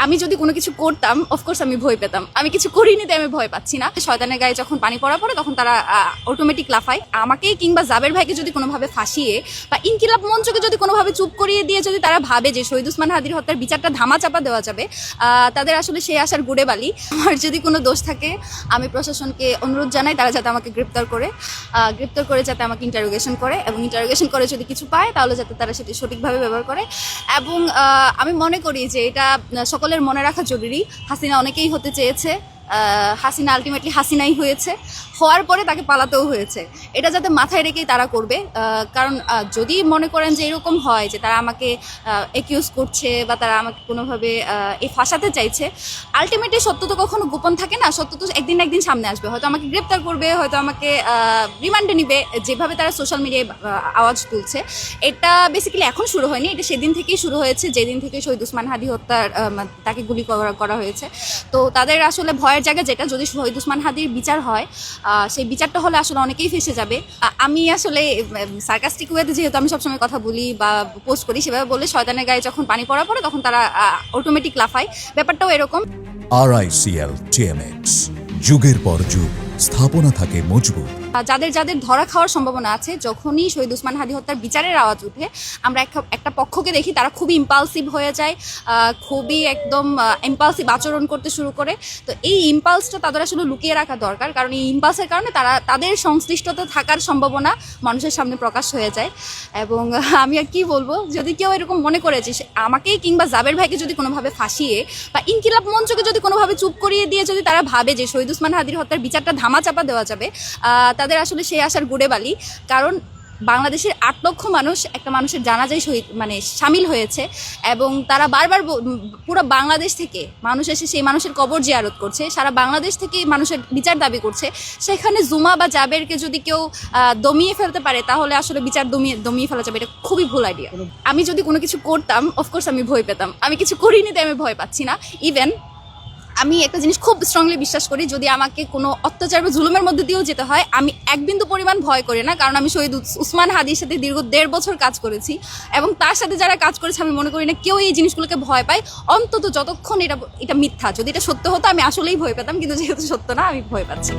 আমি যদি কোনো কিছু করতাম অফকোর্স আমি ভয় পেতাম, আমি কিছু করিনি তাই আমি ভয় পাচ্ছি না। শয়তানের গায়ে যখন পানি পড়া পড়ে তখন তারা অটোমেটিক লাফায়। আমাকে কিংবা জাবের ভাইকে যদি কোনোভাবে ফাঁসিয়ে বা ইনকিলাব মঞ্চকে যদি কোনোভাবে চুপ করিয়ে দিয়ে যদি তারা ভাবে যে শহীদ ওসমান হাদির হত্যার বিচারটা ধামাচাপা দেওয়া যাবে, তাদের আসলে সেই আশার গুড়ে বালি। আমার যদি কোনো দোষ থাকে আমি প্রশাসনকে অনুরোধ জানাই তারা যাতে আমাকে গ্রেপ্তার করে যাতে আমাকে ইন্টারোগেশন করে, এবং ইন্টারোগেশন করে যদি কিছু পায় তাহলে যাতে তারা সেটি সঠিকভাবে ব্যবহার করে। এবং আমি মনে করি যে এটা সকলের মনে রাখা জরুরি। হাসিনা অনেকেই হতে চেয়েছে, হাসিনা আলটিমেটলি হাসিনাই হয়েছে, হওয়ার পরে তাকে পালাতেও হয়েছে। এটা যাতে মাথায় রেখেই তারা করবে, কারণ যদি মনে করেন যে এরকম হয় যে তারা আমাকে একিউজ করছে বা তারা আমাকে কোনোভাবে ফাঁসাতে চাইছে, আলটিমেটলি সত্য তো কখনো গোপন থাকে না, সত্য তো একদিন না একদিন সামনে আসবে। হয়তো আমাকে গ্রেপ্তার করবে, হয়তো আমাকে রিমান্ডে নিবে, যেভাবে তারা সোশ্যাল মিডিয়ায় আওয়াজ তুলছে। এটা বেসিক্যালি এখন শুরু হয়নি, এটা সেদিন থেকেই শুরু হয়েছে যেদিন থেকে শহীদ ওসমান হাদি হত্যার তাকে গুলি করা হয়েছে। তো তাদের আসলে ভয়ের জায়গা যেটা, যদি শহীদ ওসমান হাদির বিচার হয় সেই বিচারটা হলে আসলে অনেকেই ফেসে যাবে। আমি আসলে সার্কাস্টিক ওয়েতে যেহেতু আমি সবসময় কথা বলি বা পোস্ট করি, সেভাবে বলে শয়তানের গায়ে যখন পানি পড়া পড়ে তখন তারা অটোমেটিক লাফায়, ব্যাপারটাও এরকম। RICL TMX, যুগের পর যুগ স্থাপনা থাকে মজবুত। যাদের যাদের ধরা খাওয়ার সম্ভাবনা আছে, যখনই শহীদ ওসমান হাদি হত্যার বিচারের আওয়াজ উঠে আমরা একটা পক্ষকে দেখি তারা খুবই ইম্পালসিভ হয়ে যায়, খুবই একদম ইম্পালসিভ আচরণ করতে শুরু করে। তো এই ইম্পালসটা তাদের আসলে লুকিয়ে রাখা দরকার, কারণ এই ইম্পালসের কারণে তাদের সংশ্লিষ্টতা থাকার সম্ভাবনা মানুষের সামনে প্রকাশ হয়ে যায়। এবং আমি আর কি বলবো, যদি কেউ এরকম মনে করে যে আমাকেই কিংবা জাবের ভাইকে যদি কোনোভাবে ফাঁসিয়ে বা ইনকিলাব মঞ্চকে যদি কোনোভাবে চুপ করিয়ে দিয়ে যদি তারা ভাবে যে শহীদ ওসমান হাদির হত্যার বিচারটা ধামাচাপা দেওয়া যাবে, তাদের আসলে সেই আশার গুড়ে বালি। কারণ বাংলাদেশের 8 লক্ষ মানুষ একটা মানুষের জানাজায় সামিল হয়েছে, এবং তারা বারবার পুরো বাংলাদেশ থেকে মানুষ এসে সেই মানুষের কবর জিয়ারত করছে, সারা বাংলাদেশ থেকে মানুষের বিচার দাবি করছে। সেখানে জুমা বা জাবেরকে যদি কেউ দমিয়ে ফেলতে পারে তাহলে আসলে বিচার দমিয়ে ফেলা যাবে, এটা খুবই ভুল আইডিয়া। আমি যদি কোনো কিছু করতাম অফকোর্স আমি ভয় পেতাম, আমি কিছু করিনি তাই আমি ভয় পাচ্ছি না। ইভেন আমি একটা জিনিস খুব স্ট্রংলি বিশ্বাস করি, যদি আমাকে কোনো অত্যাচার বা জুলুমের মধ্যে দিয়েও যেতে হয় আমি এক বিন্দু পরিমাণ ভয় করি না, কারণ আমি শহীদ ওসমান হাদির সাথে দীর্ঘ 1.5 বছর কাজ করেছি, এবং তার সাথে যারা কাজ করেছে আমি মনে করি না কেউ এই জিনিসগুলোকে ভয় পায়, অন্তত যতক্ষণ এটা মিথ্যা। যদি এটা সত্য হতো আমি আসলেই ভয় পেতাম, কিন্তু যেহেতু সত্য না, আমি ভয় পাচ্ছি।